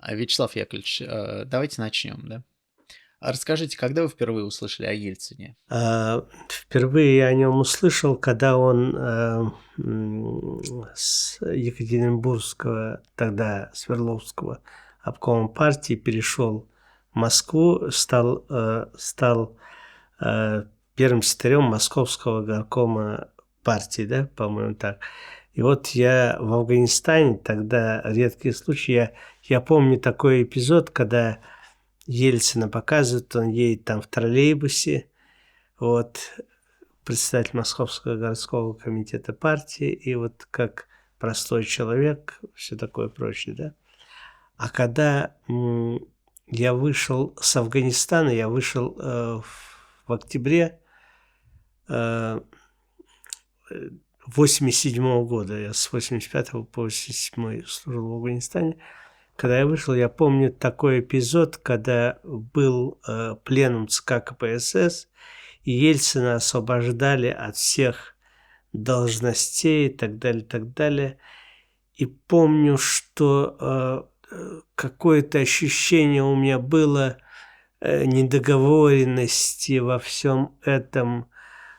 Вячеслав Яковлевич, давайте начнем, да? Расскажите, когда вы впервые услышали о Ельцине? Впервые я о нем услышал, когда он с Екатеринбургского, тогда Свердловского обкома партии перешел в Москву, стал первым секретарем Московского горкома партии, да, по-моему, так. И вот я в Афганистане, тогда редкий случай, я помню такой эпизод, когда Ельцина показывают, он едет там в троллейбусе, вот, председатель Московского городского комитета партии, и вот как простой человек, все такое прочее, да. А когда я вышел с Афганистана, я вышел в октябре 87 года, я с 85 по 87 служил в Афганистане. Когда я вышел, я помню такой эпизод, когда был пленум ЦК КПСС, и Ельцина освобождали от всех должностей и так далее, и так далее. И помню, что какое-то ощущение у меня было недоговоренности во всем этом,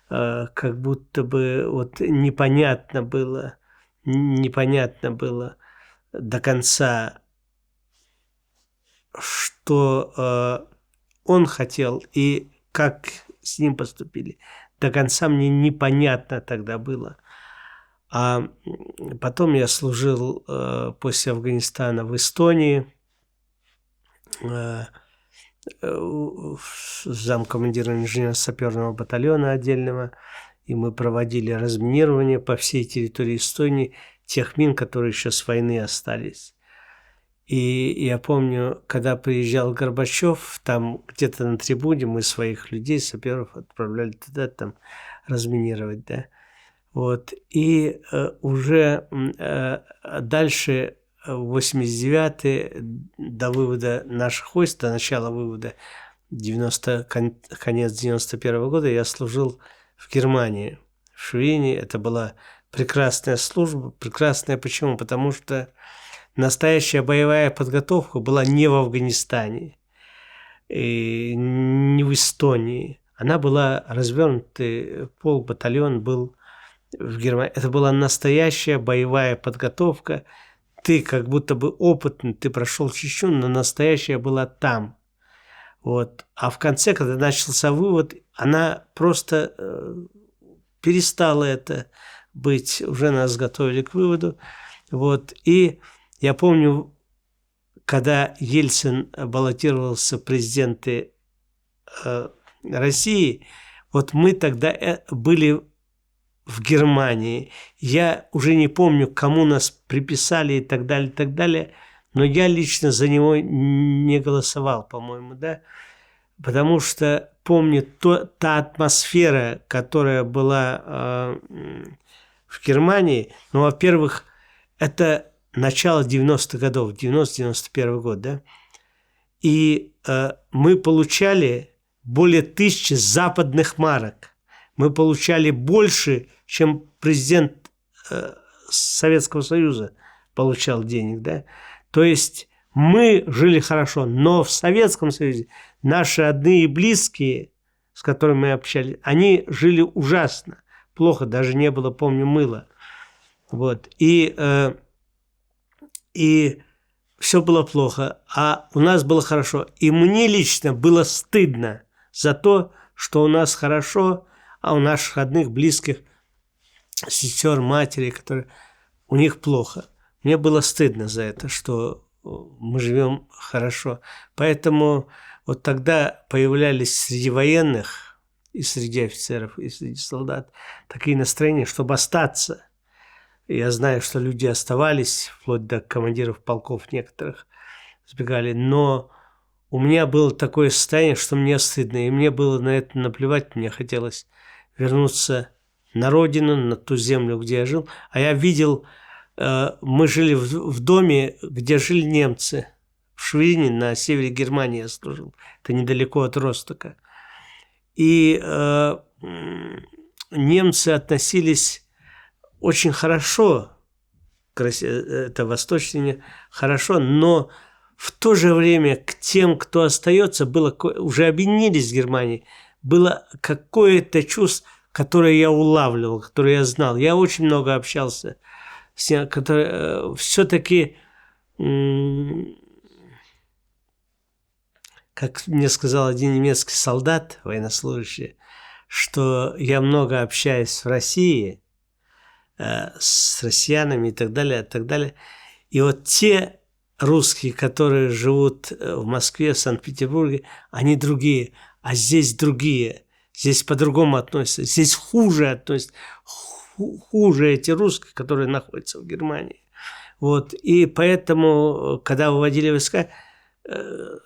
как будто бы вот непонятно было до конца, что он хотел и как с ним поступили. До конца мне непонятно тогда было. А потом я служил после Афганистана в Эстонии, замкомандира инженерно-саперного батальона отдельного, и мы проводили разминирование по всей территории Эстонии тех мин, которые еще с войны остались. И я помню, когда приезжал Горбачев, там где-то на трибуне мы своих людей, саперов, отправляли туда там разминировать, да. Вот. И уже дальше, в 89-й, до вывода наших войск, до начала вывода конец 91-го года, я служил в Германии, в Швейне. Это была прекрасная служба. Прекрасная почему? Потому что настоящая боевая подготовка была не в Афганистане, и не в Эстонии. Она была развернута, полбатальон был в Германии. Это была настоящая боевая подготовка. Ты как будто бы опытный, ты прошел Чечню, но настоящая была там. Вот. А в конце, когда начался вывод, она просто перестала это быть. Уже нас готовили к выводу. Вот. И я помню, когда Ельцин баллотировался в президенты России, вот мы тогда были в Германии. Я уже не помню, кому нас приписали и так далее, но я лично за него не голосовал, по-моему, да, потому что помню та атмосфера, которая была в Германии, ну, во-первых, это начало 90-х годов, 90-91 год, да, и мы получали более 1000 западных марок. Мы получали больше, чем президент Советского Союза получал денег, да. То есть мы жили хорошо, но в Советском Союзе наши родные и близкие, с которыми мы общались, они жили ужасно, плохо, даже не было, помню, мыла. Вот. И все было плохо, а у нас было хорошо. И мне лично было стыдно за то, что у нас хорошо, а у наших родных, близких, сестер, матери, которые у них плохо. Мне было стыдно за это, что мы живем хорошо. Поэтому вот тогда появлялись среди военных, и среди офицеров, и среди солдат такие настроения, чтобы остаться. Я знаю, что люди оставались, вплоть до командиров полков некоторых сбегали, но у меня было такое состояние, что мне стыдно, и мне было на это наплевать, мне хотелось вернуться на родину, на ту землю, где я жил. А я видел мы жили в доме, где жили немцы. В Швейне, на севере Германии я служил. Это недалеко от Ростока. И немцы относились очень хорошо, это восточные, хорошо, но в то же время к тем, кто остается, уже объединились в Германии, было какое-то чувство, которое я улавливал, которое я знал. Я очень много общался с ним, которые все-таки, как мне сказал один немецкий солдат, военнослужащий, что я много общаюсь в России с россиянами и так далее, и так далее. И вот те русские, которые живут в Москве, в Санкт-Петербурге, они другие, а здесь другие. Здесь по-другому относятся, здесь хуже относятся, хуже эти русские, которые находятся в Германии. Вот. И поэтому, когда выводили войска,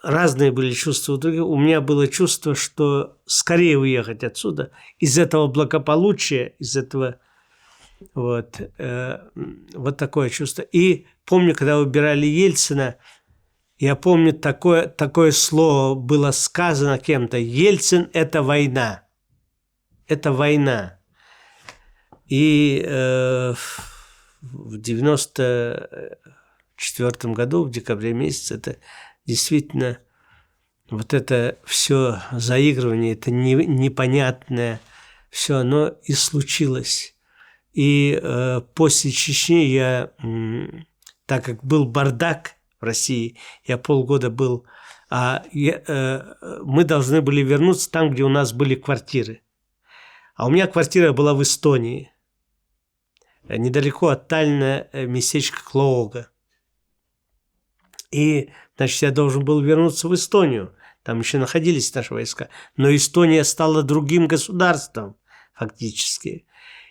разные были чувства у других. У меня было чувство, что скорее уехать отсюда, из этого благополучия, из этого вот такое чувство. И помню, когда выбирали Ельцина, я помню, такое слово было сказано кем-то: Ельцин – это война. Это война. И в 94 году, в декабре месяце, это действительно вот это все заигрывание, это непонятное, все оно и случилось. И после Чечни я, так как был бардак в России, я полгода был, мы должны были вернуться там, где у нас были квартиры. А у меня квартира была в Эстонии, недалеко от Таллина, местечко Клоога. И, значит, я должен был вернуться в Эстонию. Там еще находились наши войска. Но Эстония стала другим государством, фактически.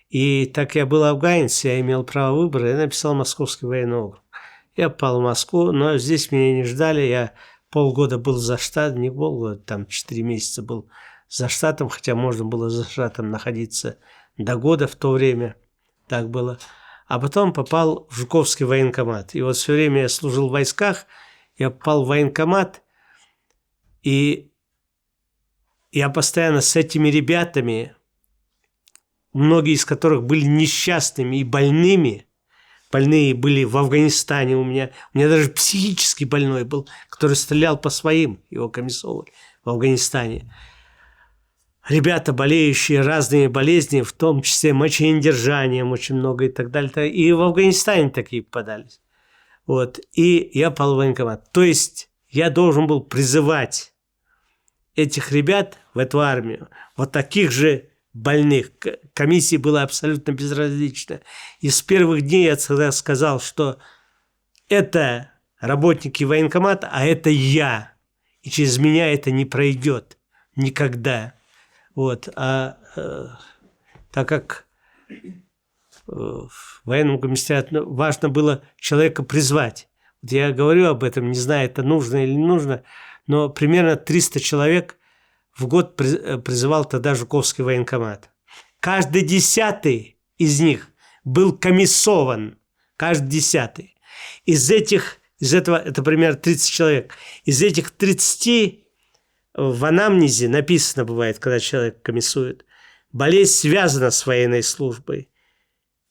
И так я был афганец, я имел право выбора, я написал Московский военный округ. Я попал в Москву, но здесь меня не ждали. Я полгода был за штатом, не полгода, там 4 месяца был за штатом, хотя можно было за штатом находиться до года в то время. Так было. А потом попал в Жуковский военкомат. И вот все время я служил в войсках, я попал в военкомат, и я постоянно с этими ребятами, многие из которых были несчастными и больными, больные были в Афганистане у меня даже психически больной был, который стрелял по своим, его комиссовывали в Афганистане. Ребята, болеющие разными болезнями, в том числе мочеиндержанием очень много и так далее. И в Афганистане такие попадались. Вот. И я попал в военкомат. То есть я должен был призывать этих ребят в эту армию, вот таких же больных. Комиссии было абсолютно безразлично. И с первых дней я тогда сказал, что это работники военкомата, а это я. И через меня это не пройдет никогда. Вот. Так как в военном комиссариате важно было человека призвать. Вот я говорю об этом, не знаю, это нужно или не нужно, но примерно 300 человек в год призывал тогда Жуковский военкомат. Каждый 10-й из них был комиссован. Каждый 10-й. Из этого, это примерно 30 человек. Из этих 30 в анамнезе написано бывает, когда человек комиссует: болезнь связана с военной службой.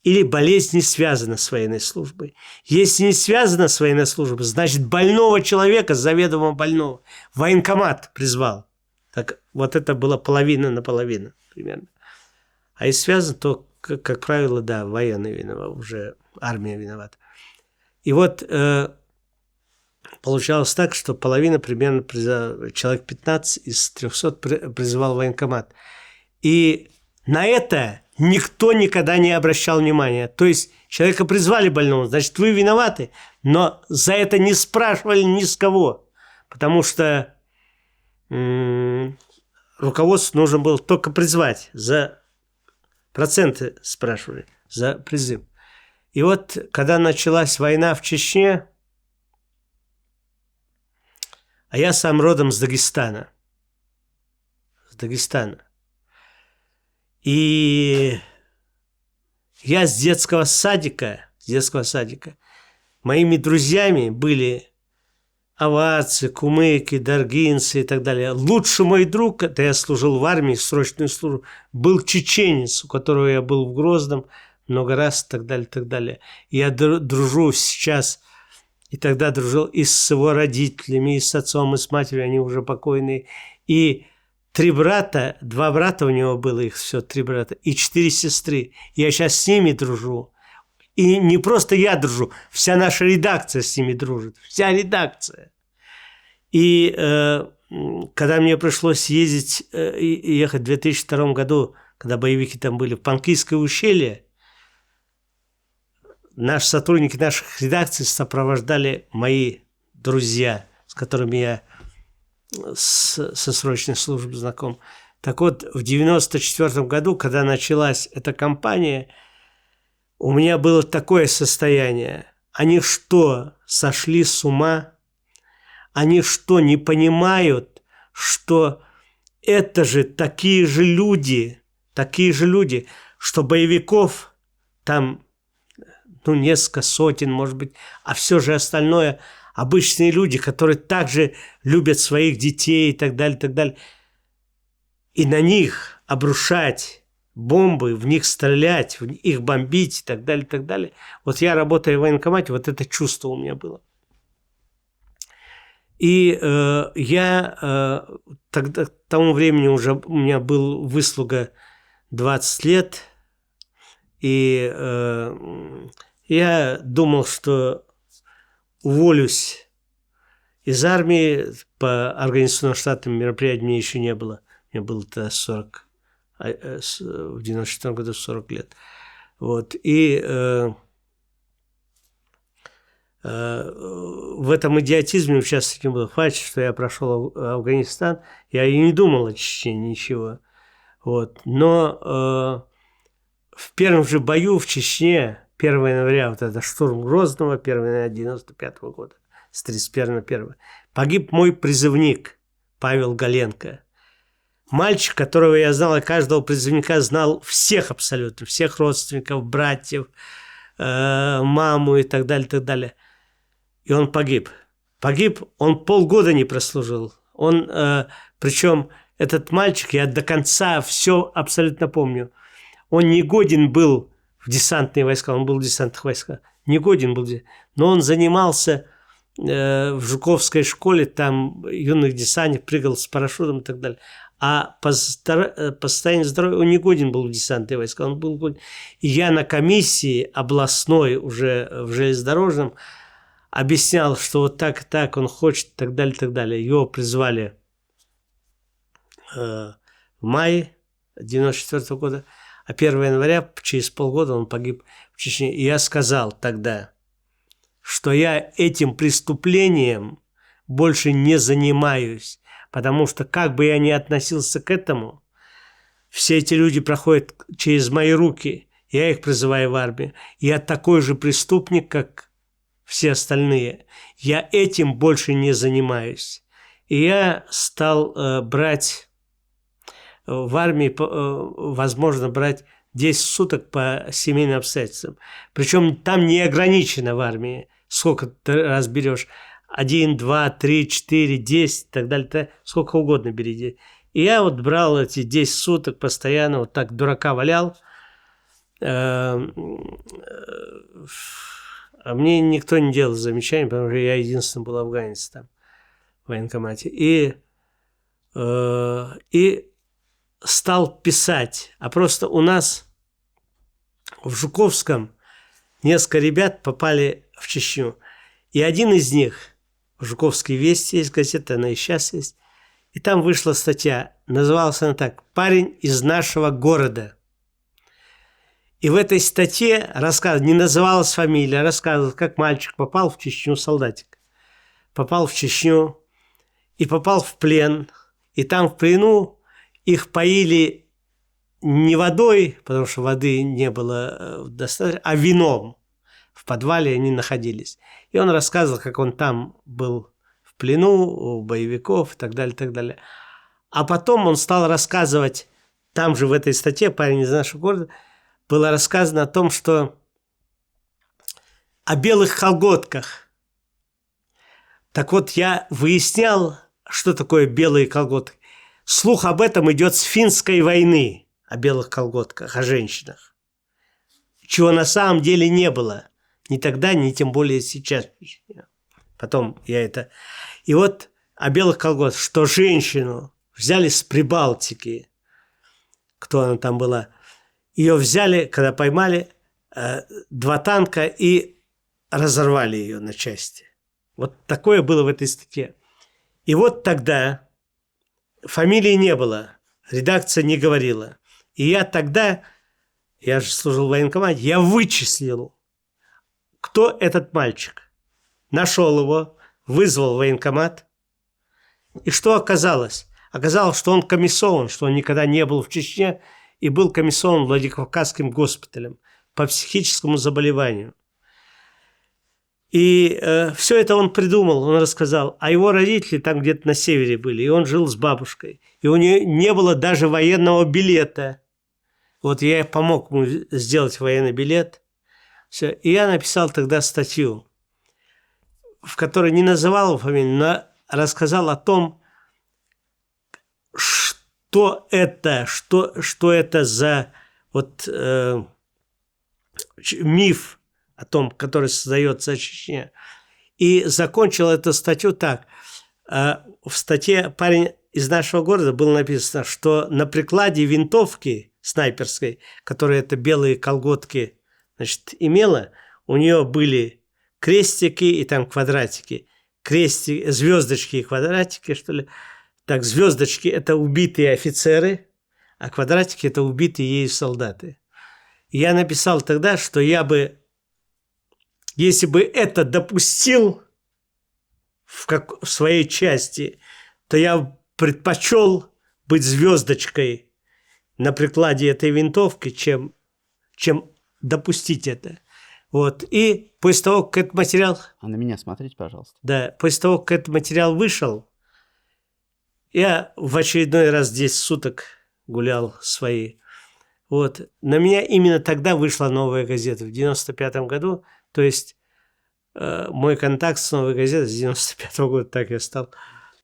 Или болезнь не связана с военной службой. Если не связана с военной службой, значит, больного человека, заведомо больного, военкомат призвал. Так вот это было половина на половину примерно. А если связано, то, как правило, да, военные виноваты, уже армия виновата. И вот получалось так, что половина примерно, человек 15 из 300 призывал военкомат. И на это никто никогда не обращал внимания. То есть человека призвали больного, значит, вы виноваты, но за это не спрашивали ни с кого, потому что руководству нужно было только призвать, за проценты спрашивали, за призыв. И вот, когда началась война в Чечне, а я сам родом с Дагестана, и я с детского садика с детского садика. Моими друзьями были аварцы, кумыки, даргинцы и так далее. Лучший мой друг, когда я служил в армии, срочную службу, был чеченец, у которого я был в Грозном много раз и так далее, и так далее. Я дружу сейчас, и тогда дружил и с его родителями, и с отцом, и с матерью, они уже покойные. И 3 брата, 2 брата у него было, их все 3 брата, и 4 сестры. Я сейчас с ними дружу. И не просто я дружу, вся наша редакция с ними дружит. Вся редакция. И когда мне пришлось ехать в 2002 году, когда боевики там были, в Панкийское ущелье, наши сотрудники наших редакций сопровождали мои друзья, с которыми я со срочной службы знаком. Так вот, в 1994 году, когда началась эта кампания, у меня было такое состояние. Они что, сошли с ума? Они что, не понимают, что это же такие же люди, что боевиков там, несколько сотен, может быть, а все же остальное обычные люди, которые также любят своих детей и так далее, и так далее. И на них обрушать бомбы, в них стрелять, их бомбить и так далее, и так далее. Вот я, работая в военкомате, вот это чувство у меня было. И я тогда, к тому времени уже у меня был выслуга 20 лет, и я думал, что уволюсь из армии. По организационно-штатным мероприятиям мне еще не было. Мне было тогда 40. В 94 году 40 лет. Вот. И в этом идиотизме участвовать не было. Хватит, что я прошел Афганистан. Я и не думал о Чечне ничего. Вот. Но в первом же бою в Чечне, 1 января, вот это штурм Грозного, 1 января 1995 года, с 31 на 1, погиб мой призывник Павел Галенко. Мальчик, которого я знал, и каждого призывника знал всех абсолютно, всех родственников, братьев, маму и так далее, и так далее. И он погиб. Погиб, он полгода не прослужил. Он, причем этот мальчик, я до конца все абсолютно помню, он не годен был в десантные войска, он был в десантных войсках, не годен был, но он занимался в Жуковской школе, там юных десантников, прыгал с парашютом и так далее. А по состоянию здоровья он не годен был в десантные войска, он был годен. И я на комиссии областной уже в железнодорожном объяснял, что вот так и так он хочет, и так далее, и так далее. Его призвали в мае 1994 года, а 1 января, через полгода, он погиб в Чечне. И я сказал тогда, что я этим преступлением больше не занимаюсь, потому что, как бы я ни относился к этому, все эти люди проходят через мои руки, я их призываю в армию. Я такой же преступник, как все остальные. Я этим больше не занимаюсь. И я стал брать в армии, возможно, брать 10 суток по семейным обстоятельствам. Причем там не ограничено в армии, сколько ты раз берешь. 1, 2, 3, 4, 10 и так далее. Сколько угодно бери. И я вот брал эти 10 суток постоянно, вот так дурака валял. А мне никто не делал замечаний, потому что я единственный был афганец там в военкомате. И стал писать. А просто у нас в Жуковском несколько ребят попали в Чечню. И один из них, в Жуковской вести есть газета, она и сейчас есть, и там вышла статья, называлась она так: «Парень из нашего города». И в этой статье не называлась фамилия, рассказывал, как мальчик попал в Чечню, солдатик. Попал в Чечню и попал в плен. И там в плену их поили не водой, потому что воды не было достаточно, а вином. В подвале они находились. И он рассказывал, как он там был в плену у боевиков и так далее, и так далее. А потом он стал рассказывать, там же в этой статье «Парень из нашего города» было рассказано о том, что о белых колготках. Так вот, я выяснял, что такое белые колготки. Слух об этом идет с финской войны, о белых колготках, о женщинах. Чего на самом деле не было. Ни тогда, ни тем более сейчас. Потом я это... И вот о белых колготках, что женщину взяли с Прибалтики. Кто она там была? Ее взяли, когда поймали, 2 танка и разорвали ее на части. Вот такое было в этой статье. И вот тогда фамилии не было, редакция не говорила. И я тогда, я же служил в военкомате, я вычислил, кто этот мальчик. Нашел его, вызвал в военкомат. И что оказалось? Оказалось, что он комиссован, что он никогда не был в Чечне и был комиссован Владикавказским госпиталем по психическому заболеванию. И все это он придумал, он рассказал. А его родители там где-то на севере были, и он жил с бабушкой. И у нее не было даже военного билета. Вот я помог ему сделать военный билет. Все. И я написал тогда статью, в которой не называл его фамилию, но рассказал о том, что это за вот, миф о том, который создается о Чечне. И закончил эту статью так. В статье парень из нашего города было написано, что на прикладе винтовки снайперской, которая это белые колготки, значит, имела, у нее были крестики и там квадратики. Крестики, звездочки и квадратики, что ли. Так, звездочки – это убитые офицеры, а квадратики – это убитые ею солдаты. И я написал тогда, что я бы, если бы это допустил в своей части, то я предпочел быть звездочкой на прикладе этой винтовки, чем допустить это. Вот. И после того, как этот материал... А на меня смотрите, пожалуйста. Да, после того, как этот материал вышел, я в очередной раз 10 суток гулял свои. Вот. На меня именно тогда вышла «Новая газета» в 95 году. То есть мой контакт с «Новой газетой» с 95 года, так я стал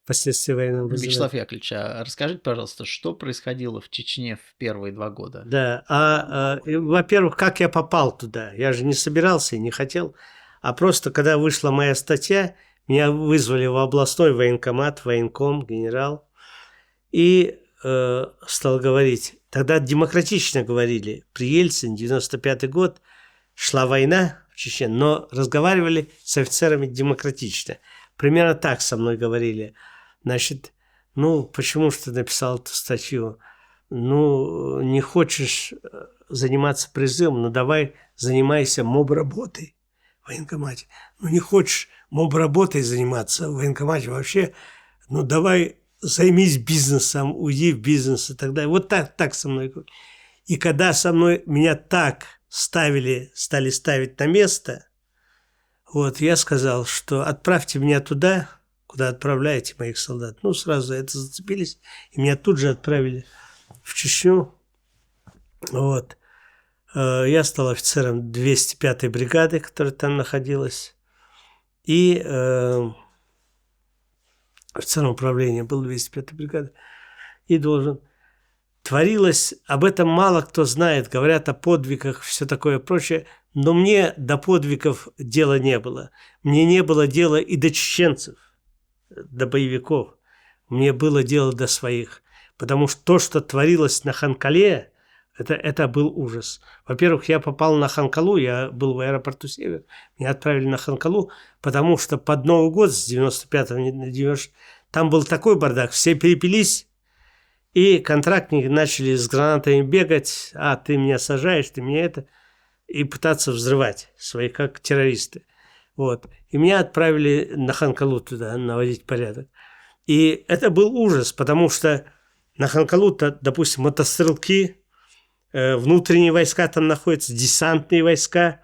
впоследствии военным образованием. Вячеслав Яковлевич, а расскажите, пожалуйста, что происходило в Чечне в первые 2 года? Да, во-первых, как я попал туда? Я же не собирался и не хотел. А просто, когда вышла моя статья, меня вызвали в областной военкомат, военком, генерал, и стал говорить. Тогда демократично говорили. При Ельцине, 95 год, шла война в Чечне, но разговаривали с офицерами демократично. Примерно так со мной говорили. Значит, почему же ты написал эту статью? Не хочешь заниматься призывом, давай занимайся моб-работой в военкомате. Не хочешь моб-работой заниматься в военкомате вообще, давай займись бизнесом, уйди в бизнес и так далее. Вот так со мной. И когда со мной меня так стали ставить на место, вот я сказал, что отправьте меня туда, куда отправляете моих солдат. Сразу за это зацепились, и меня тут же отправили в Чечню. Вот. Я стал офицером 205-й бригады, которая там находилась, и офицером управления был 205-й бригады, и должен... Творилось, об этом мало кто знает, говорят о подвигах, все такое прочее, но мне до подвигов дела не было. Мне не было дела и до чеченцев, до боевиков. Мне было дело до своих, потому что то, что творилось на Ханкале, это был ужас. Во-первых, я попал на Ханкалу, я был в аэропорту Север, меня отправили на Ханкалу, потому что под Новый год с 95 на 90 там был такой бардак, все перепились, и контрактники начали с гранатами бегать, ты меня сажаешь, ты меня это, и пытаться взрывать своих, как террористы. Вот. И меня отправили на Ханкалу туда, наводить порядок. И это был ужас, потому что на Ханкалу-то, допустим, мотострелки, внутренние войска там находятся, десантные войска,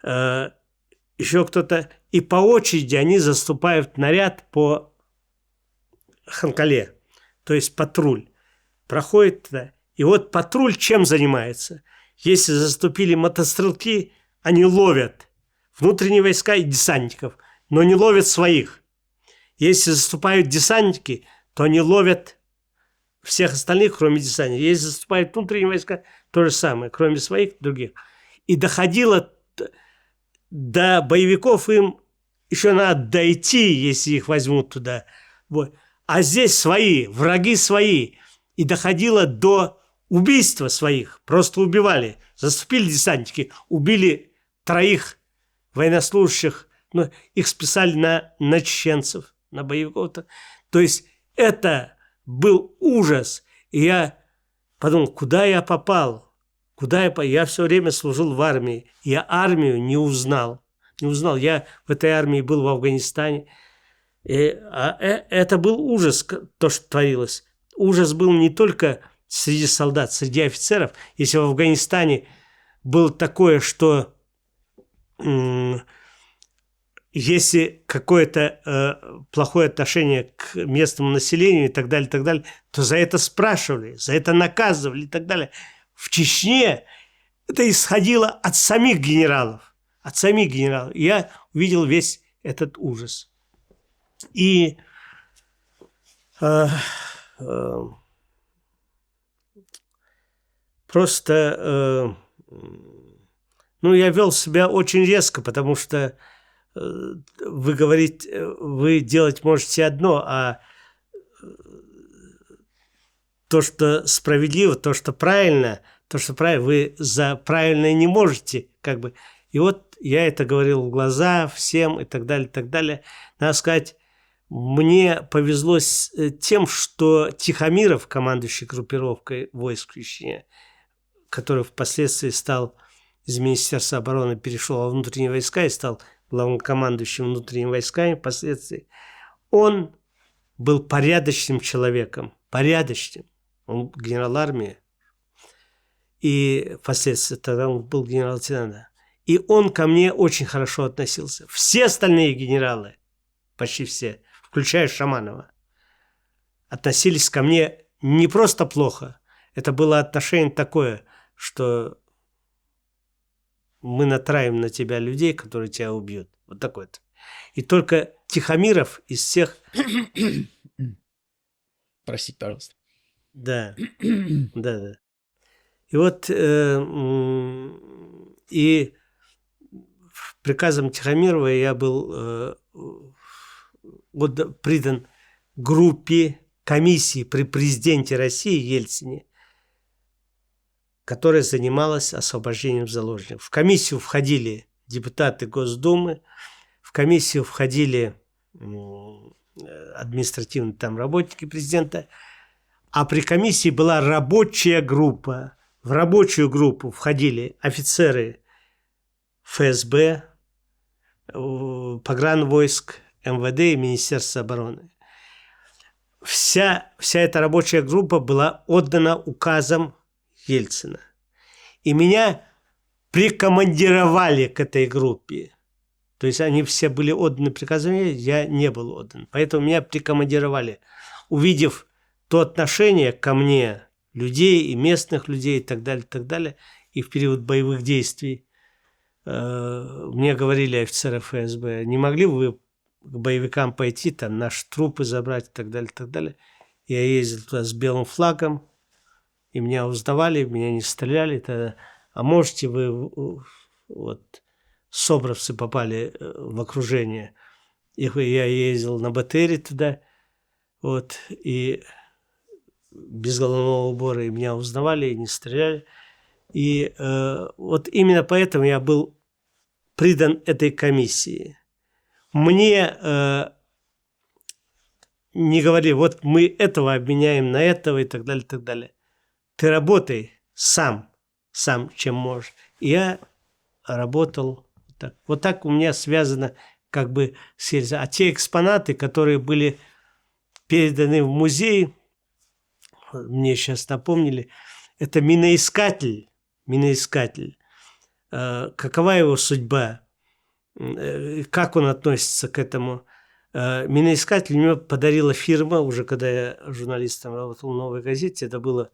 еще кто-то. И по очереди они заступают наряд по Ханкале. То есть патруль проходит туда. И вот патруль чем занимается? Если заступили мотострелки, они ловят внутренние войска и десантников, но не ловят своих. Если заступают десантники, то они ловят всех остальных, кроме десантников. Если заступают внутренние войска, то же самое, кроме своих, других. И доходило до боевиков, им еще надо дойти, если их возьмут туда. Вот. А здесь свои, враги свои. И доходило до убийства своих. Просто убивали. Заступили десантники, убили 3 военнослужащих. Ну, их списали на чеченцев, на боевиков. То есть это был ужас. И я подумал, куда я попал? Я все время служил в армии. Я армию не узнал. Я в этой армии был в Афганистане. Это был ужас, то, что творилось. Ужас был не только среди солдат, среди офицеров. Если в Афганистане было такое, что если какое-то плохое отношение к местному населению и так далее, то за это спрашивали, за это наказывали и так далее. В Чечне это исходило от самих генералов. Я увидел весь этот ужас. И просто я вел себя очень резко, потому что вы говорите, вы делать можете одно, а то, что справедливо, то, что правильно, вы за правильное не можете, как бы. И вот я это говорил в глаза всем и так далее. Надо сказать, мне повезло с тем, что Тихомиров, командующий группировкой войск в Чечне, который впоследствии стал из Министерства обороны, перешел во внутренние войска и стал главнокомандующим внутренними войсками впоследствии, он был порядочным человеком, Он генерал армии, и впоследствии тогда он был генерал-лейтенантом. И он ко мне очень хорошо относился. Все остальные генералы, почти все, включая Шаманова, относились ко мне не просто плохо. Это было отношение такое, что мы натравим на тебя людей, которые тебя убьют. Вот такое-то. И только Тихомиров из всех... Простите, пожалуйста. Да. И вот и приказом Тихомирова я был придан группе комиссии при президенте России Ельцине, которая занималась освобождением заложников. В комиссию входили депутаты Госдумы, в комиссию входили административные работники президента, а при комиссии была рабочая группа. В рабочую группу входили офицеры ФСБ, погранвойск, МВД и Министерства обороны. Вся эта рабочая группа была отдана указом Ельцина. И меня прикомандировали к этой группе. То есть они все были отданы приказом, я не был отдан. Поэтому меня прикомандировали. Увидев то отношение ко мне людей и местных людей и так далее, и в период боевых действий мне говорили офицеры ФСБ, не могли бы вы к боевикам пойти, наши трупы забрать и так далее. Я ездил туда с белым флагом, и меня узнавали, меня не стреляли. А можете вы, собровцы попали в окружение. Я ездил на БТРе туда, и без головного убора, и меня узнавали, и не стреляли. И именно поэтому я был придан этой комиссии. Мне не говорили, мы этого обменяем на этого и так далее. Ты работай сам, чем можешь. И я работал так. Вот так у меня связано с Ельцином. А те экспонаты, которые были переданы в музей, мне сейчас напомнили, это миноискатель. Какова его судьба? Как он относится к этому? Миноискатель мне подарила фирма, уже когда я журналистом работал в «Новой газете», это было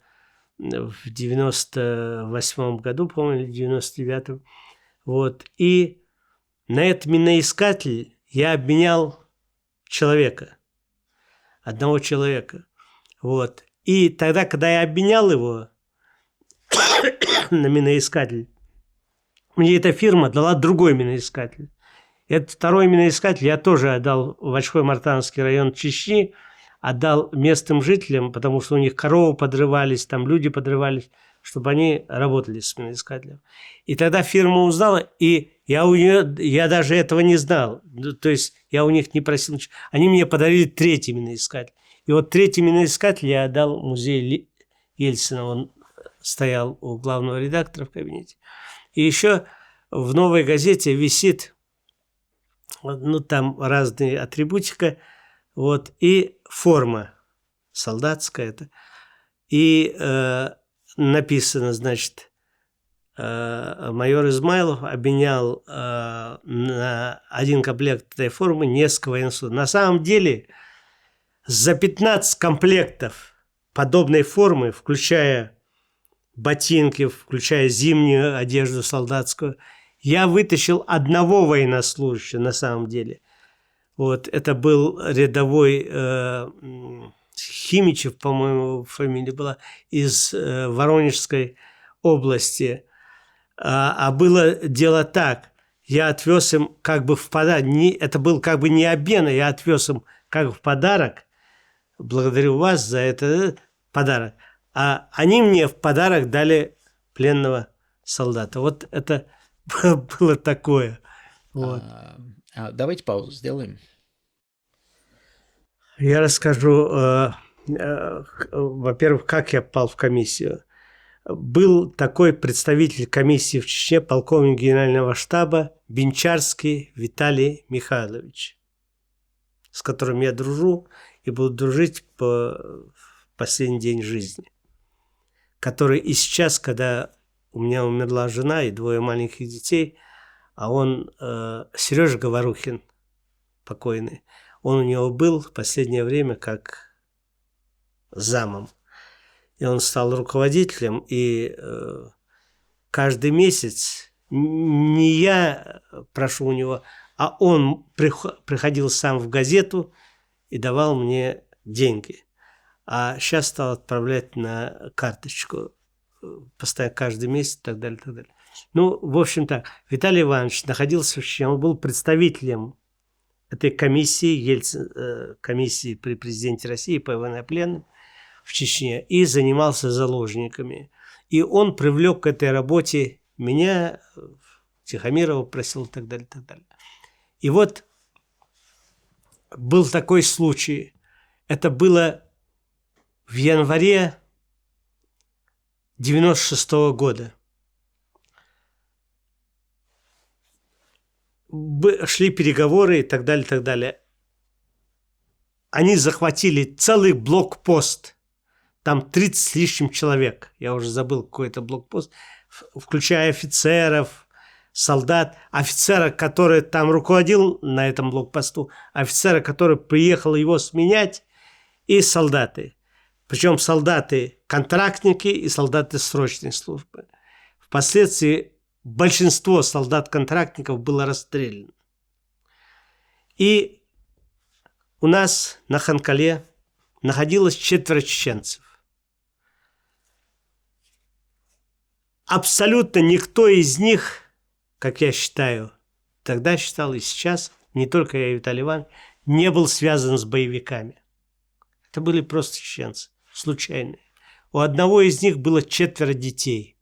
в 98 году, по-моему, или в 99-м. И на этот миноискатель я обменял человека, одного человека. Вот. И тогда, когда я обменял его на миноискатель, мне эта фирма дала другой миноискатель. Этот второй миноискатель я тоже отдал в Очхой-Мартановский район Чечни, отдал местным жителям, потому что у них коровы подрывались, там люди подрывались, чтобы они работали с миноискателем. И тогда фирма узнала, и я даже этого не знал. То есть я у них не просил ничего. Они мне подарили третий миноискатель. И вот третий миноискатель я отдал в музей Ельцина. Он стоял у главного редактора в кабинете. И еще в «Новой газете» висит, ну, там разные атрибутика, вот, и форма солдатская. И написано, значит, майор Измайлов обменял на один комплект этой формы несколько военнослужащих. На самом деле за 15 комплектов подобной формы, включая ботинки, включая зимнюю одежду солдатскую, я вытащил одного военнослужащего на самом деле. Вот, это был рядовой Химичев, по-моему, фамилия была, из Воронежской области. А было дело так, я отвез им как бы в подарок, это был как бы не обмен, я отвез им как бы в подарок, благодарю вас за это подарок, а они мне в подарок дали пленного солдата. Вот это было такое. Вот. Давайте паузу сделаем. Я расскажу, во-первых, как я попал в комиссию. Был такой представитель комиссии в Чечне, полковник генерального штаба Бенчарский Виталий Михайлович, с которым я дружу и буду дружить по последний день жизни, который и сейчас, когда у меня умерла жена и двое маленьких детей, а он, Сережа Говорухин, покойный, он у него был в последнее время как замом. И он стал руководителем, и каждый месяц не я прошу у него, а он приходил сам в газету и давал мне деньги. А сейчас стал отправлять на карточку постоянно каждый месяц и так далее, так далее. Ну, в общем так, Виталий Иванович находился в Чечне, он был представителем этой комиссии, комиссии при президенте России по военнопленным в Чечне, и занимался заложниками. И он привлек к этой работе меня, Тихомирова просил и так далее, так далее. И вот был такой случай. Это было в январе 96-го года. Шли переговоры и так далее, так далее. Они захватили целый блокпост. Там 30 с лишним человек. Я уже забыл, какой это блокпост. Включая офицеров, солдат. Офицера, который там руководил на этом блокпосту. Офицера, который приехал его сменять. И солдаты. Причем солдаты контрактники и солдаты срочной службы. Впоследствии большинство солдат-контрактников было расстреляно. И у нас на Ханкале находилось 4 чеченцев. Абсолютно никто из них, как я считаю, тогда считал и сейчас, не только я и Виталий Иванович, не был связан с боевиками. Это были просто чеченцы, случайные. У одного из них было 4 детей.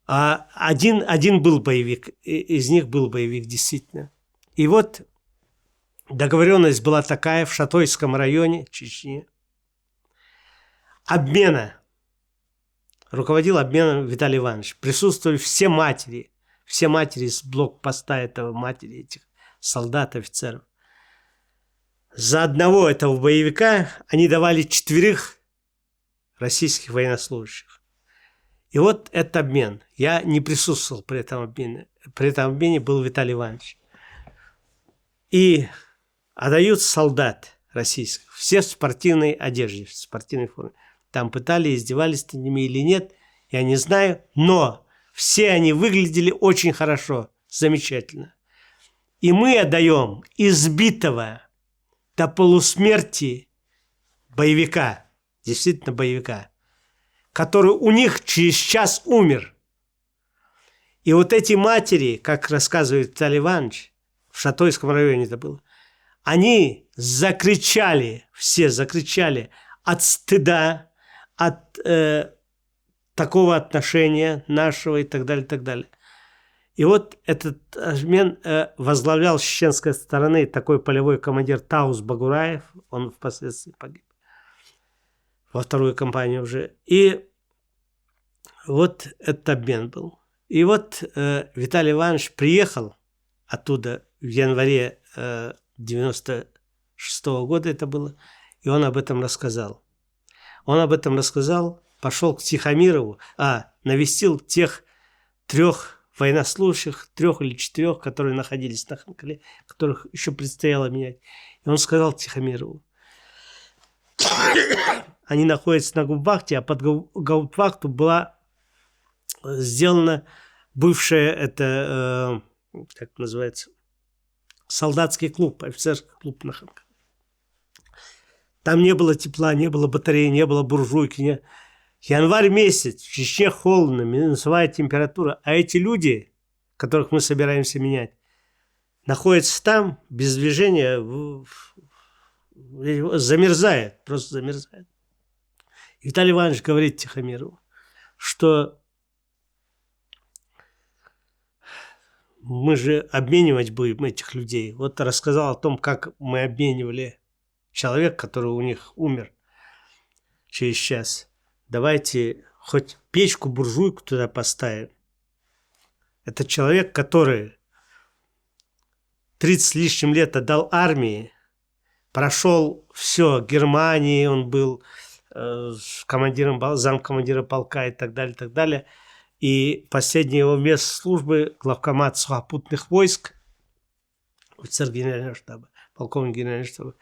А один был боевик, из них был боевик действительно. И вот договоренность была такая в Шатойском районе Чечни. Обмена. Руководил обменом Виталий Иванович. Присутствовали все матери с блокпоста этого, матери этих солдат, офицеров. За одного этого боевика они давали 4 российских военнослужащих. И вот этот обмен. Я не присутствовал при этом обмене. При этом обмене был Виталий Иванович. И отдают солдат российских. Все в спортивной одежде, в спортивной форме. Там пытали, издевались над ними или нет, я не знаю. Но все они выглядели очень хорошо. замечательно. И мы отдаем избитого до полусмерти боевика, действительно боевика, который у них через час умер. И вот эти матери, как рассказывает Виталий Иванович, в Шатойском районе это было, они закричали, все закричали от стыда, от такого отношения нашего и так далее, и так далее. И вот этот обмен возглавлял с чеченской стороны такой полевой командир Таус Багураев, он впоследствии погиб во вторую кампанию уже. И вот этот обмен был. И вот Виталий Иванович приехал оттуда в январе 96-го года это было, и он об этом рассказал. Он об этом рассказал, пошел к Тихомирову, навестил тех 3 военнослужащих, 3 или 4, которые находились на Ханкале, которых еще предстояло менять. И он сказал Тихомирову, они находятся на гауптвахте, а под гауптвахту была сделана бывшая, это, как называется, солдатский клуб, офицерский клуб на Ханкале. Там не было тепла, не было батареи, не было буржуйки. Январь месяц, в Чечне холодно, минусовая температура. А эти люди, которых мы собираемся менять, находятся там, без движения, замерзает, просто замерзает. И Виталий Иванович говорит Тихомирову, что мы же обменивать будем этих людей. Вот рассказал о том, как мы обменивали человека, который у них умер через час. Давайте хоть печку, буржуйку туда поставим. Это человек, который 30 с лишним лет отдал армии, прошел все, Германии, он был командиром, замкомандира полка и так далее, и так далее. И последний его место службы главкомат сухопутных войск, офицер генерального штаба, полковник генерального штаба,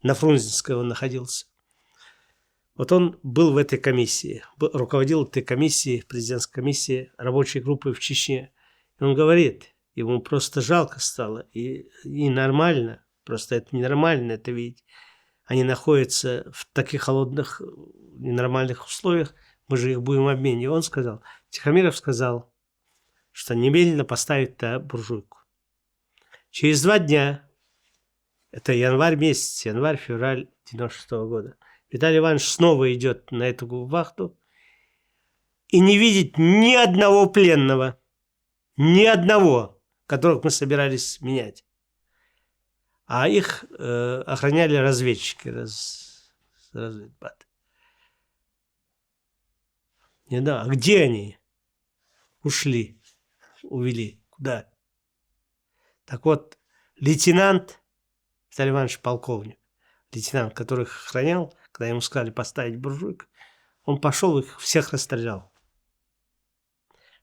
на Фрунзенской он находился. Вот он был в этой комиссии, руководил этой комиссией, президентской комиссией рабочей группы в Чечне. И он говорит, ему просто жалко стало, и нормально, просто это ненормально это видеть. Они находятся в таких холодных, ненормальных условиях, мы же их будем обменивать. И он сказал, Тихомиров сказал, что немедленно поставить буржуйку. Через 2 дня, это январь месяц, январь-февраль 96-го года, Виталий Иванович снова идет на эту вахту и не видит ни одного пленного, ни одного, которых мы собирались менять. А их охраняли разведчики, разведбаты. Не да, а где они? Ушли, увели. Куда? Так вот, лейтенант, Виталий Иванович полковник, лейтенант, который их охранял, когда ему сказали поставить буржуйку, он пошел их всех расстрелял.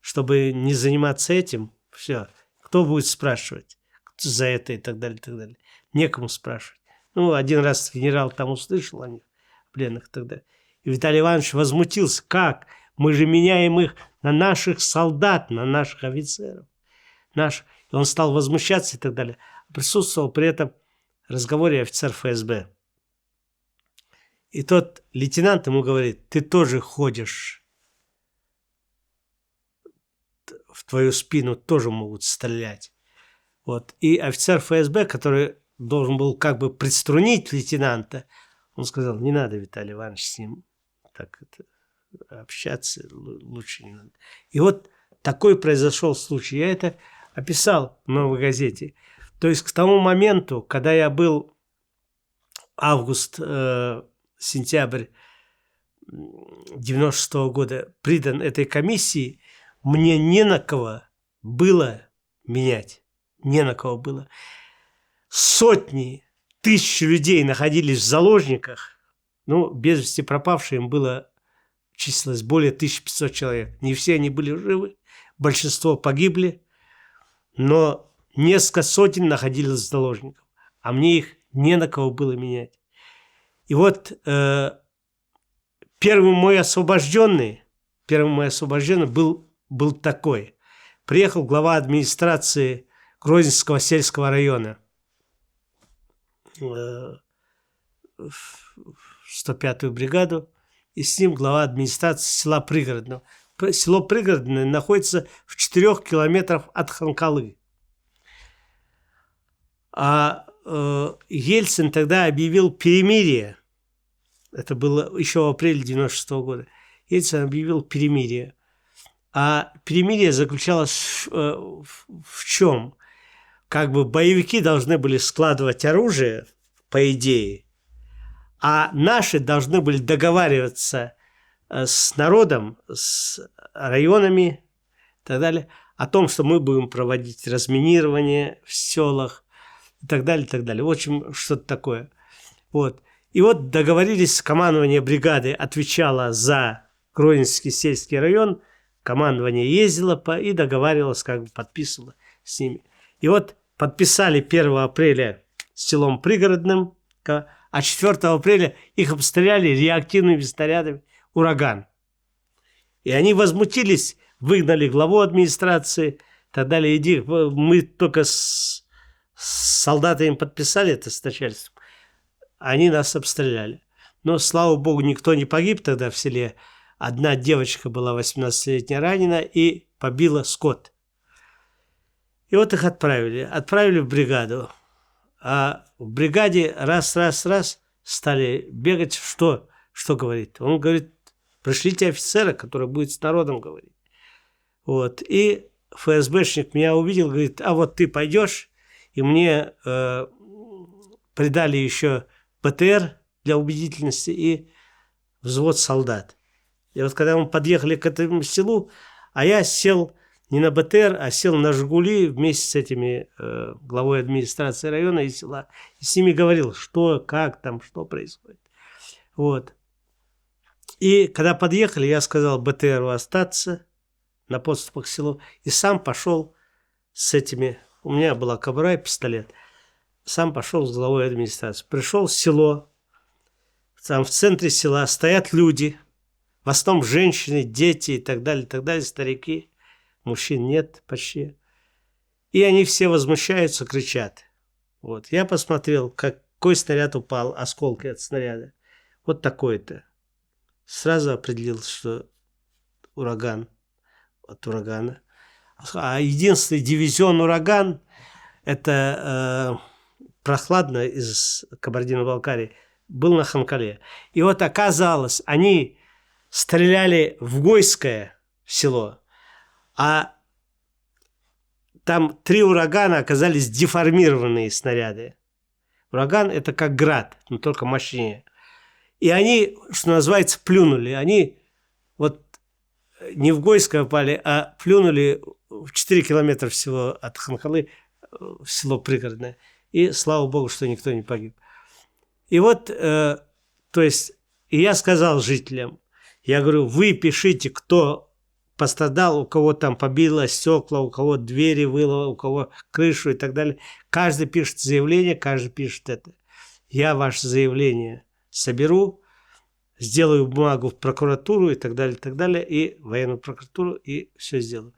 Чтобы не заниматься этим, все, кто будет спрашивать за это и так далее, и так далее. Некому спрашивать. Ну, один раз генерал там услышал о них, пленных и так далее. И Виталий Иванович возмутился, как? Мы же меняем их на наших солдат, на наших офицеров. И он стал возмущаться и так далее. Присутствовал при этом разговоре офицер ФСБ. И тот лейтенант ему говорит, ты тоже ходишь, в твою спину тоже могут стрелять. Вот. И офицер ФСБ, который должен был как бы приструнить лейтенанта, он сказал, не надо, Виталий Иванович, с ним так общаться, лучше не надо. И вот такой произошел случай. Я это описал в «Новой газете». То есть к тому моменту, когда я был август-сентябрь 96-го года придан этой комиссии, мне не на кого было менять. Не на кого было. Сотни, тысячи людей находились в заложниках. Ну, без вести пропавшие им было, числилось более 1500 человек. Не все они были живы, большинство погибли, но несколько сотен находились в заложниках. А мне их не на кого было менять. И вот первый мой освобожденный был такой. приехал глава администрации Грозненского сельского района, 105-ю бригаду, и с ним глава администрации села Пригородного. Село Пригородное находится в 4 километрах от Ханкалы. А Ельцин тогда объявил перемирие. Это было еще в апреле 1996 года. Ельцин объявил перемирие. А перемирие заключалось в чем? Как бы боевики должны были складывать оружие, по идее, а наши должны были договариваться с народом, с районами и так далее, о том, что мы будем проводить разминирование в селах и так далее, и так далее. В общем, что-то такое. Вот. И вот договорились, командование бригады отвечало за Грозненский сельский район, командование ездило и договаривалось, как бы подписывало с ними. И вот подписали 1 апреля с селом Пригородным, а 4 апреля их обстреляли реактивными снарядами «Ураган». И они возмутились, выгнали главу администрации и так далее. Иди, мы только с солдатами подписали это с начальством, они нас обстреляли. Но, слава богу, никто не погиб тогда в селе. Одна девочка была 18-летняя ранена и побила скот. И вот их отправили в бригаду. А в бригаде раз стали бегать. Что говорит? Он говорит, пришлите офицера, который будет с народом говорить. Вот. И ФСБшник меня увидел, говорит, а вот ты пойдешь, и мне придали еще БТР для убедительности и взвод солдат. И вот когда мы подъехали к этому селу, а я сел не на БТР, а сел на «Жигули» вместе с этими главой администрации района и села. И с ними говорил, что, как там, что происходит. Вот. И когда подъехали, я сказал БТРу остаться на подступах к селу. И сам пошел с этими... У меня была кобура и пистолет. Сам пошел с главой администрации. Пришел в село. Там в центре села стоят люди. В основном женщины, дети и так далее, старики. Мужчин нет почти. И они все возмущаются, кричат. Вот. Я посмотрел, какой снаряд упал, осколки от снаряда. Вот такой-то. Сразу определил, что ураган. От урагана. А единственный дивизион «Ураган» это прохладно из Кабардино-Балкарии, был на Ханкале. И вот оказалось, они стреляли в Гойское село, а там 3 урагана оказались деформированные снаряды. Ураган это как град, но только мощнее. И они, что называется, плюнули. Они вот не в Гойское попали, а плюнули в 4 километра всего от Ханкалы в село Пригородное. И слава богу, что никто не погиб. И вот, то есть, и я сказал жителям, я говорю, вы пишите, кто пострадал, у кого там побило стекла, у кого двери выло, у кого крышу и так далее. Каждый пишет заявление, каждый пишет это. Я ваше заявление соберу, сделаю бумагу в прокуратуру и так далее, и военную прокуратуру, и все сделаю.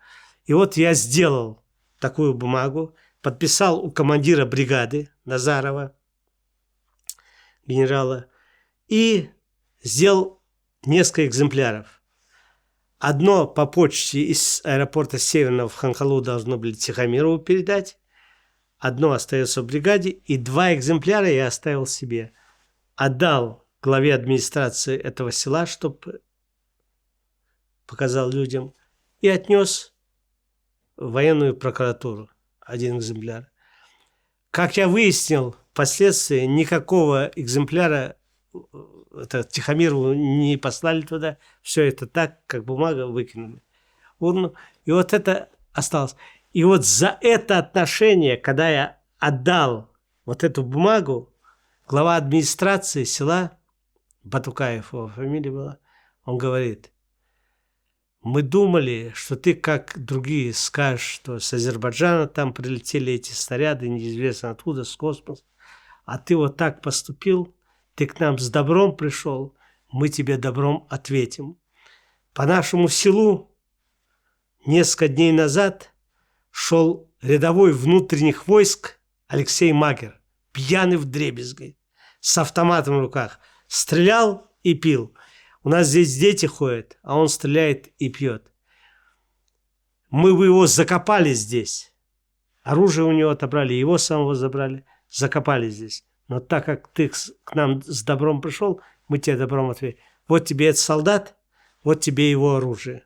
И вот я сделал такую бумагу, подписал у командира бригады Назарова, генерала, и сделал несколько экземпляров. Одно по почте из аэропорта Северного в Ханкалу должно были Тихомирову передать, одно остается в бригаде, и 2 экземпляра я оставил себе. Отдал главе администрации этого села, чтобы показал людям, и отнес в военную прокуратуру 1 экземпляр. Как я выяснил, впоследствии никакого экземпляра Тихомирову не послали туда. Все это так, как бумага, выкинули в урну. И вот это осталось. И вот за это отношение, когда я отдал вот эту бумагу, глава администрации села, Батукаев его фамилия была, он говорит, мы думали, что ты, как другие, скажешь, что с Азербайджана там прилетели эти снаряды, неизвестно откуда, с космоса, а ты вот так поступил, ты к нам с добром пришел, мы тебе добром ответим. По нашему селу несколько дней назад шел рядовой внутренних войск Алексей Магер, пьяный вдребезги, с автоматом в руках. Стрелял и пил. У нас здесь дети ходят, а он стреляет и пьет. Мы бы его закопали здесь. Оружие у него отобрали, его самого забрали, закопали здесь. Но так как ты к нам с добром пришел, мы тебе добром ответили. Вот тебе этот солдат, вот тебе его оружие,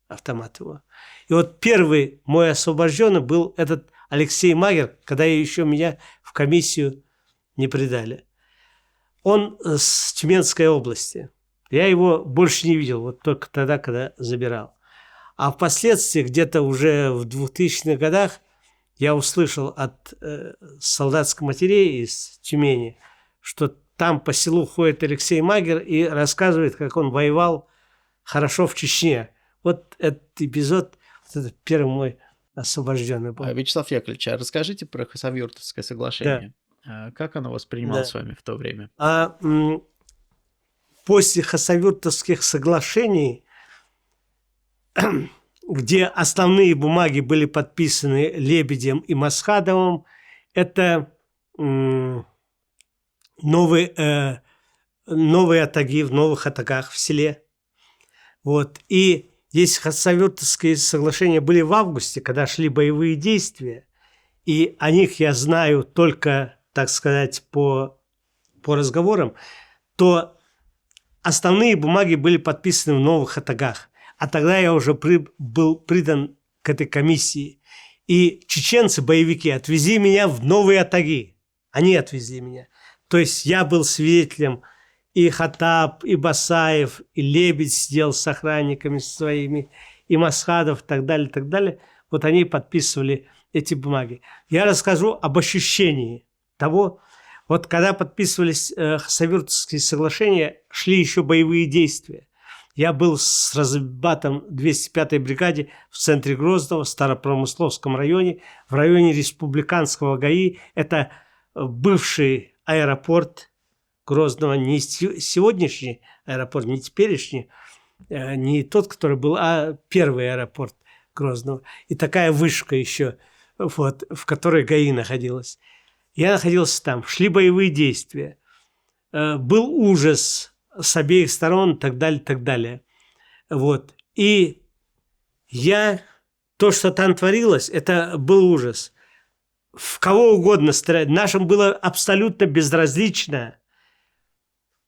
автомат его. И вот первый мой освобожденный был этот Алексей Магер, когда еще меня в комиссию не предали. Он с Тюменской области. Я его больше не видел, вот только тогда, когда забирал. А впоследствии, где-то уже в 2000-х годах, я услышал от солдатских матерей из Тюмени, что там по селу ходит Алексей Магер и рассказывает, как он воевал хорошо в Чечне. Вот этот эпизод, вот это первый мой освобожденный был. Вячеслав Яковлевич, а расскажите про Хасавюртовское соглашение. Да. Как оно воспринималось вами в то время? После Хасавюртовских соглашений, где основные бумаги были подписаны Лебедем и Масхадовым, это новые атаги в новых атагах в селе. Вот. И если Хасавюртовские соглашения были в августе, когда шли боевые действия, и о них я знаю только, так сказать, по разговорам, то основные бумаги были подписаны в новых атагах. А тогда я уже был придан к этой комиссии. И чеченцы, боевики, отвезли меня в новые атаги. Они отвезли меня. То есть я был свидетелем, и Хатаб, и Басаев, и Лебедь сидел с охранниками своими, и Масхадов, и так далее, и так далее. Вот они подписывали эти бумаги. Я расскажу об ощущении того, вот когда подписывались Хасавюртовские соглашения, шли еще боевые действия. Я был с разведбатом 205-й бригаде в центре Грозного, в Старопромысловском районе, в районе Республиканского ГАИ. Это бывший аэропорт Грозного, не сегодняшний аэропорт, не теперешний, не тот, который был, а первый аэропорт Грозного. И такая вышка еще, вот, в которой ГАИ находилась. Я находился там, шли боевые действия. Был ужас с обеих сторон, и так далее, и так далее. Вот. И то, что там творилось, это был ужас. В кого угодно стрелять. Нашим было абсолютно безразлично.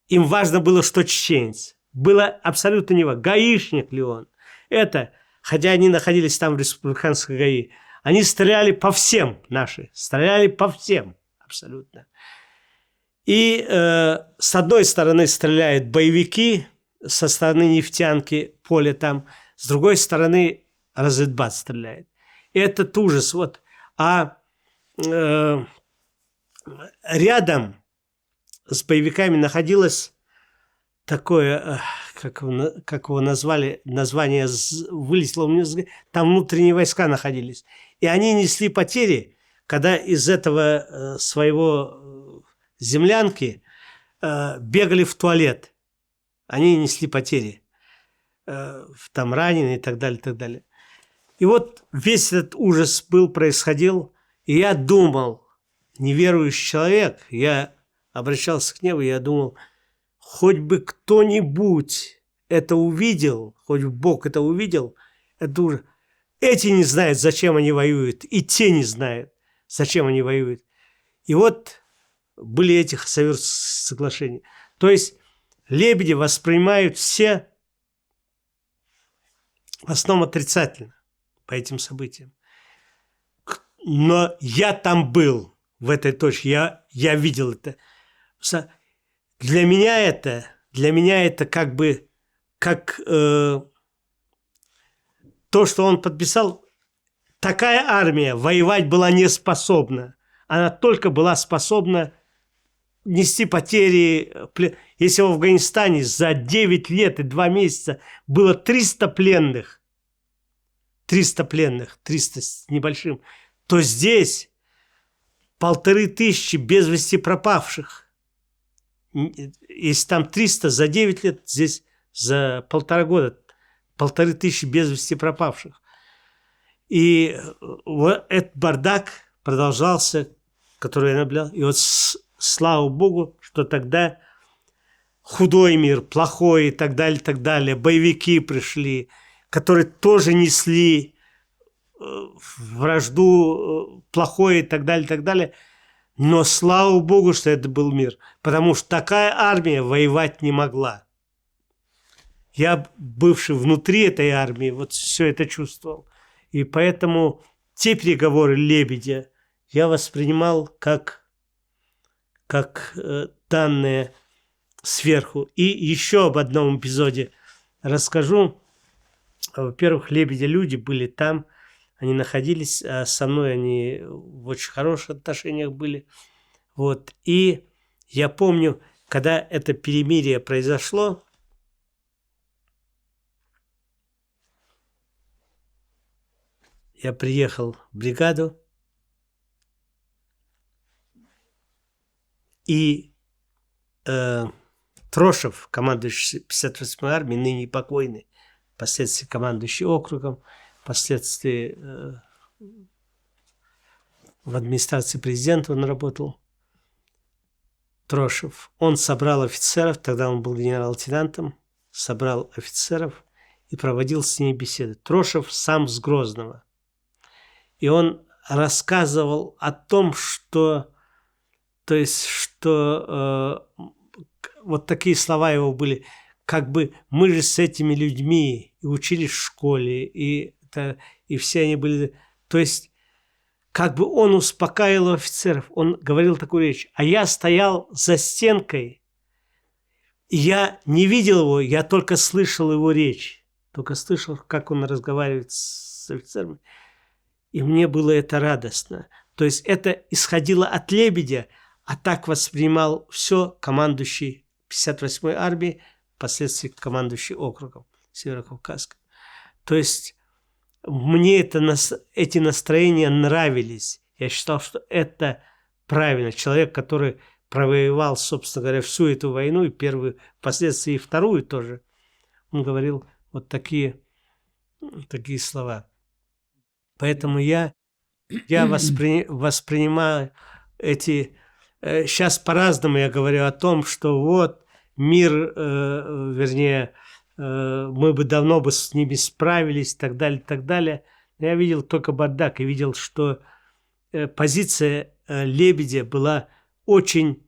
Им важно было, что чеченец. Было абсолютно не важно, гаишник ли он. Хотя они находились там в республиканской ГАИ, они стреляли по всем наши. Стреляли по всем абсолютно. И с одной стороны стреляют боевики, со стороны нефтянки, поле там, с другой стороны разведбат стреляет. И этот ужас. Вот. А рядом с боевиками находилось такое, как его назвали, название вылетело у меня, там внутренние войска находились. И они несли потери, когда из этого своего землянки бегали в туалет. Они несли потери. Там раненые и так далее, и так далее. И вот весь этот ужас происходил, и я думал, неверующий человек, я обращался к небу, я думал, хоть бы кто-нибудь это увидел, хоть бы Бог это увидел, это уже... Эти не знают, зачем они воюют, и те не знают, зачем они воюют. И вот были эти Хасавюртовские соглашения. То есть Лебеди воспринимают все в основном отрицательно по этим событиям. Но я там был, в этой точке, я видел это. Для меня это как бы, то, что он подписал, такая армия воевать была не способна. Она только была способна нести потери. Если в Афганистане за 9 лет и 2 месяца было 300 пленных, 300 с небольшим, то здесь 1500 без вести пропавших. Если там 300 за 9 лет, здесь за 1,5 года 1500 без вести пропавших. И вот этот бардак продолжался, который я наблюдал. И вот слава Богу, что тогда худой мир, плохой и так далее, боевики пришли, которые тоже несли вражду, плохое и так далее. Но слава Богу, что это был мир, потому что такая армия воевать не могла. Я, бывший внутри этой армии, вот все это чувствовал. И поэтому те переговоры Лебедя я воспринимал как данные сверху. И еще об одном эпизоде расскажу. Во-первых, Лебедя люди были там, они находились, а со мной они в очень хороших отношениях были. Вот. И я помню, когда это перемирие произошло, я приехал в бригаду, и Трошев, командующий 58-й армией, ныне покойный, впоследствии командующий округом, впоследствии в администрации президента он работал, Трошев. Он собрал офицеров, тогда он был генерал-лейтенантом, собрал офицеров и проводил с ними беседы. Трошев сам с Грозного. И он рассказывал о том, что, вот такие слова его были, как бы мы же с этими людьми и учились в школе, и все они были, то есть как бы он успокаивал офицеров, он говорил такую речь, а я стоял за стенкой, и я не видел его, я только слышал его речь, только слышал, как он разговаривает с офицерами. И мне было это радостно. То есть это исходило от Лебедя, а так воспринимал все командующий 58-й армией, впоследствии командующий округом Северокавказским. То есть мне эти настроения нравились. Я считал, что это правильно. Человек, который провоевал, собственно говоря, всю эту войну, и первую, впоследствии и вторую тоже, он говорил вот такие слова. Поэтому я воспринимаю эти... Сейчас по-разному я говорю о том, что вот мир, вернее, мы бы давно бы с ними справились, и так далее, и так далее. Но я видел только бардак и видел, что позиция Лебедя была очень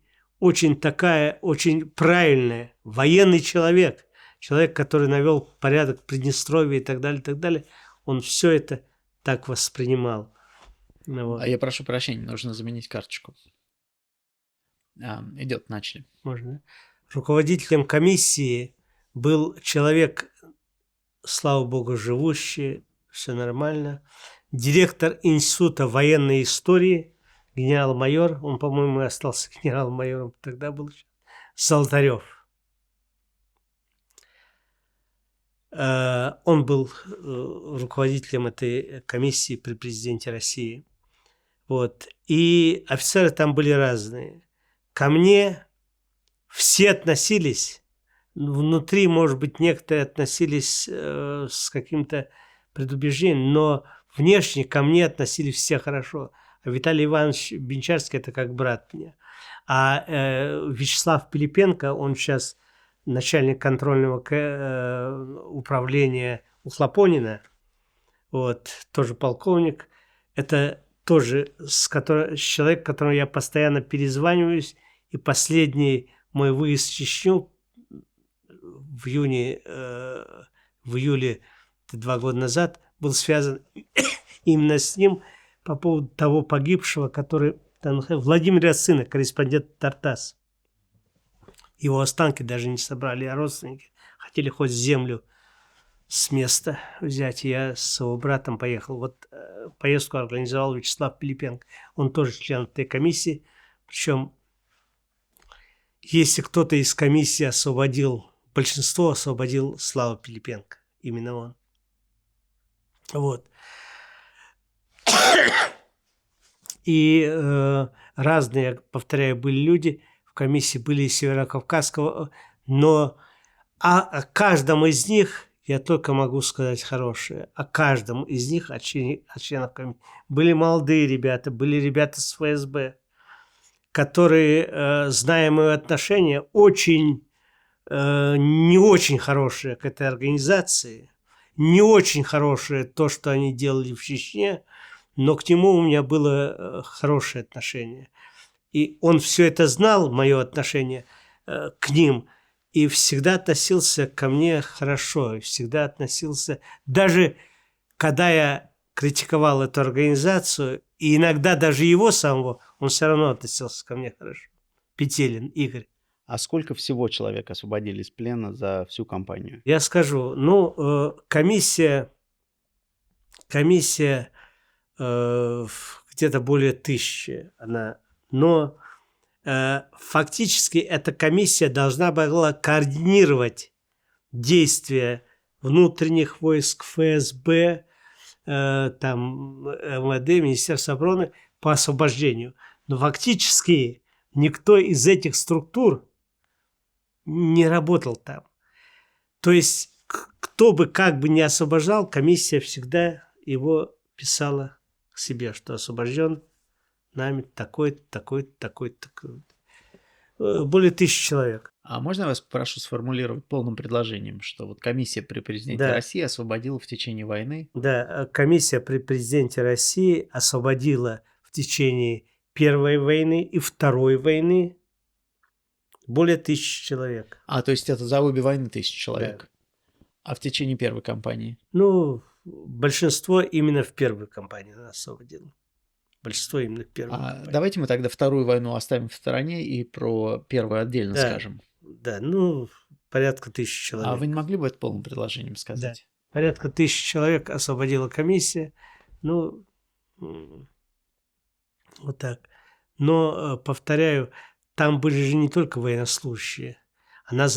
такая, очень правильная. Военный человек, который навел порядок в Приднестровье и так далее, он все это так воспринимал. Вот. А я прошу прощения, нужно заменить карточку. Идет, начали. Можно. Руководителем комиссии был человек, слава богу, живущий, все нормально. Директор Института военной истории, генерал-майор, он, по-моему, остался генерал-майором, тогда был Золотарев. Он был руководителем этой комиссии при президенте России. Вот. И офицеры там были разные. Ко мне все относились, внутри, может быть, некоторые относились с каким-то предубеждением, но внешне ко мне относились все хорошо. А Виталий Иванович Бенчарский – это как брат мне. А Вячеслав Пилипенко, он сейчас начальник контрольного управления у Хлопонина, вот, тоже полковник. Это тоже человек, которому я постоянно перезваниваюсь. И последний мой выезд в Чечню в июле 2 года назад был связан именно с ним по поводу того погибшего, который там, Владимир Яцина, корреспондент Тартас. Его останки даже не собрали, а родственники хотели хоть землю с места взять. Я с его братом поехал. Вот поездку организовал Вячеслав Пилипенко. Он тоже член этой комиссии. Причем, если кто-то из комиссии большинство освободил Слава Пилипенко. Именно он. Вот. И разные, повторяю, были люди. В комиссии были из Северокавказского. Но о каждом из них я только могу сказать хорошее. О каждом из них, о членов комиссии. Были молодые ребята, были ребята с ФСБ, которые, зная мое отношение, очень, не очень хорошее к этой организации, не очень хорошее то, что они делали в Чечне, но к нему у меня было хорошее отношение. И он все это знал, мое отношение к ним, и всегда относился ко мне хорошо, и всегда относился, даже когда я критиковал эту организацию, и иногда даже его самого, он все равно относился ко мне хорошо. Петелин Игорь. А сколько всего человек освободили из плена за всю кампанию? Я скажу, комиссия где-то более 1000 она, но фактически эта комиссия должна была координировать действия внутренних войск, ФСБ, там, МВД, Министерства обороны по освобождению. Но фактически никто из этих структур не работал там. То есть, кто бы как бы не освобождал, комиссия всегда его писала к себе, что освобожден нами такой-то, такой-то, такой-то, такой-то. Более 1000 человек. А можно я вас попрошу сформулировать полным предложением, что вот комиссия при президенте России освободила в течение войны? Да, комиссия при президенте России освободила в течение Первой войны и Второй войны более 1000 человек. То есть это за обе войны 1000 человек? Да. А в течение первой кампании? Большинство именно в первой кампании она освободила. Большинство именно в первой кампании. Давайте мы тогда Вторую войну оставим в стороне и про первую отдельно скажем. Да, порядка 1000 человек. А вы не могли бы это полным предложением сказать? Да. Порядка 1000 человек освободила комиссия. Вот так. Но, повторяю, там были же не только военнослужащие. Она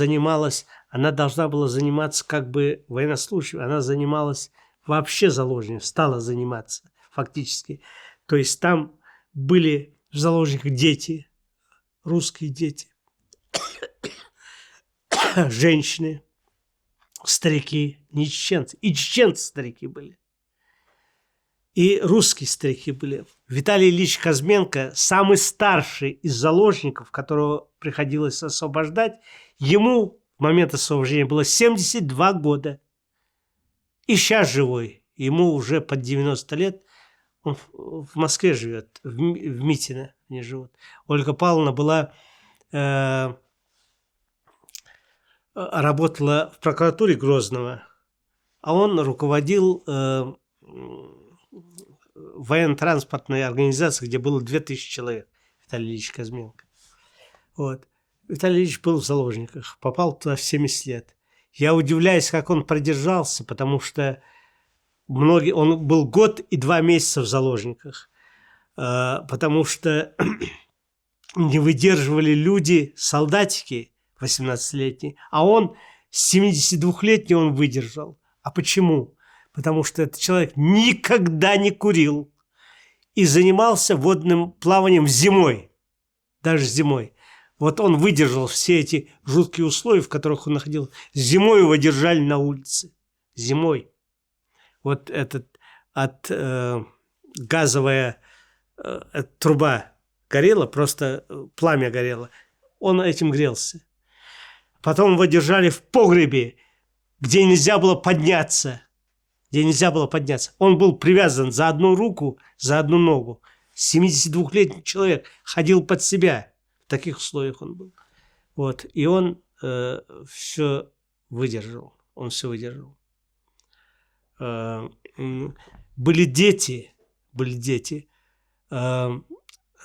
должна была заниматься как бы военнослужащим, она занималась вообще заложниками, стала заниматься фактически. То есть там были в заложниках дети, русские дети, женщины, старики, не чеченцы, и чеченцы старики были, и русские старики были. Виталий Ильич Козьменко, самый старший из заложников, которого приходилось освобождать, ему в момент освобождения было 72 года. И сейчас живой, ему уже под 90 лет, он в Москве живет, в Митино они живут. Ольга Павловна была, работала в прокуратуре Грозного, а он руководил военно-транспортной организацией, где было 2000 человек, Виталий Ильич Козьменко. Виталий Ильич был в заложниках, попал туда в 70 лет. Я удивляюсь, как он продержался, потому что он был год и 2 месяца в заложниках, потому что не выдерживали люди, солдатики 18-летние, а он 72-летний он выдержал. А почему? Потому что этот человек никогда не курил и занимался водным плаванием зимой, даже зимой. Вот он выдержал все эти жуткие условия, в которых он находился. Зимой его держали на улице. Зимой. Вот газовая труба горела, просто пламя горело. Он этим грелся. Потом его держали в погребе, где нельзя было подняться. Он был привязан за одну руку, за одну ногу. 72-летний человек ходил под себя. В таких условиях он был. И он все выдержал. Были дети.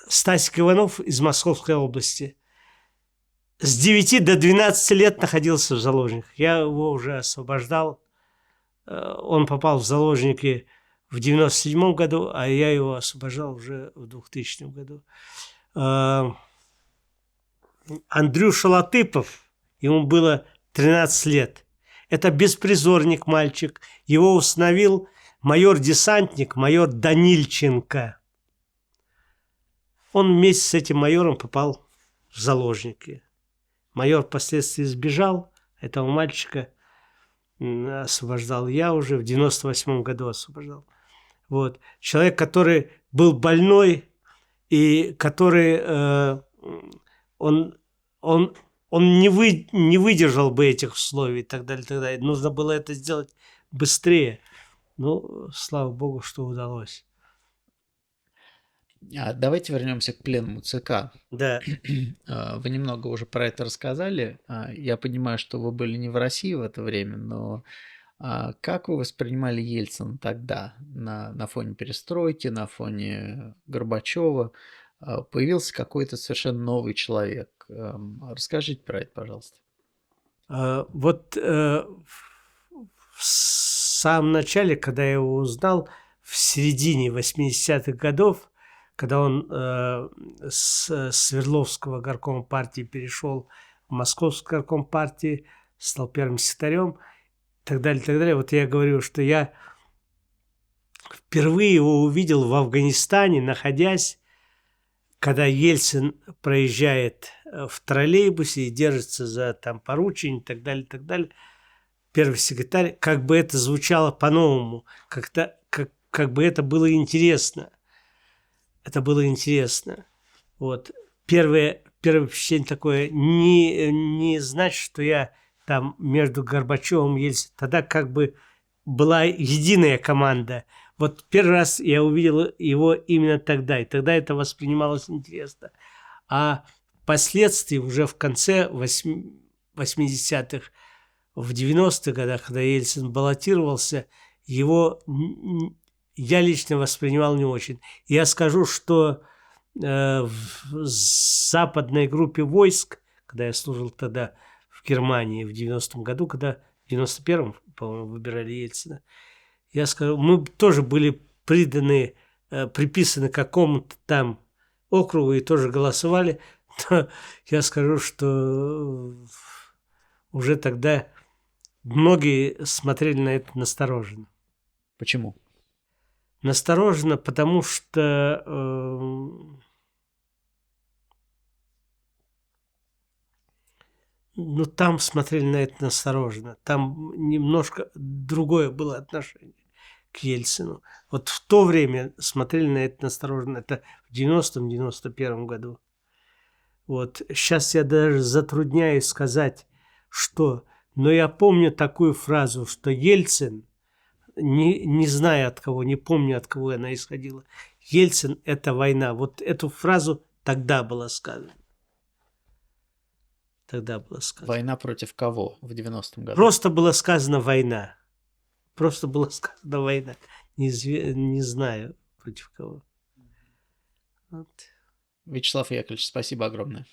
Стасик Иванов из Московской области с 9 до 12 лет находился в заложниках. Я его уже освобождал. Он попал в заложники в 1997 году, а я его освобождал уже в 2000 году. Андрюша Латыпов, ему было 13 лет. Это беспризорник мальчик. Его усыновил майор-десантник, майор Данильченко. Он вместе с этим майором попал в заложники. Майор впоследствии сбежал этого мальчика. освобождал я уже, в 98 году освобождал. Вот. Человек, который был больной, и который он не выдержал бы этих условий и так далее, так далее. Нужно было это сделать быстрее. Ну, слава богу, что удалось. Давайте вернемся к пленному ЦК. Да. Вы немного уже про это рассказали. Я понимаю, что вы были не в России в это время, но как вы воспринимали Ельцина тогда на фоне перестройки, на фоне Горбачева? Появился какой-то совершенно новый человек. Расскажите про это, пожалуйста. Вот в самом начале, когда я его узнал, в середине 80-х годов, когда он с Свердловского горкома партии перешел в Московский горком партии, стал первым секретарем, и так далее, так далее. Вот я говорю, что я впервые его увидел в Афганистане, находясь, когда Ельцин проезжает в троллейбусе и держится за там поручень и так далее, так далее. Первый секретарь, как бы это звучало по-новому, как бы это было интересно. Это было интересно. Вот. Первое впечатление такое, не значит, что я там между Горбачевым и Ельциным, тогда как бы была единая команда. Вот первый раз я увидел его именно тогда, и тогда это воспринималось интересно. А впоследствии, уже в конце 80-х, в 90-х годах, когда Ельцин баллотировался, его я лично воспринимал не очень. Я скажу, что в западной группе войск, когда я служил тогда в Германии в 90-м году, когда в 91-м, по-моему, выбирали Ельцина, я скажу, мы тоже были приписаны к какому-то там округу и тоже голосовали, то я скажу, что уже тогда многие смотрели на это настороженно. Почему? Настороженно, потому что там смотрели на это настороженно. Там немножко другое было отношение к Ельцину. Вот в то время смотрели на это настороженно. Это в 90-91 году. Вот. Сейчас я даже затрудняюсь сказать, что... Но я помню такую фразу, что Ельцин, не знаю от кого, не помню от кого она исходила, Ельцин – это война. Вот эту фразу тогда было сказано. Тогда было сказано. Война против кого в 90-м году? Просто было сказано война. Просто было сказано война. Не знаю против кого. Вот. Вячеслав Яковлевич, спасибо огромное.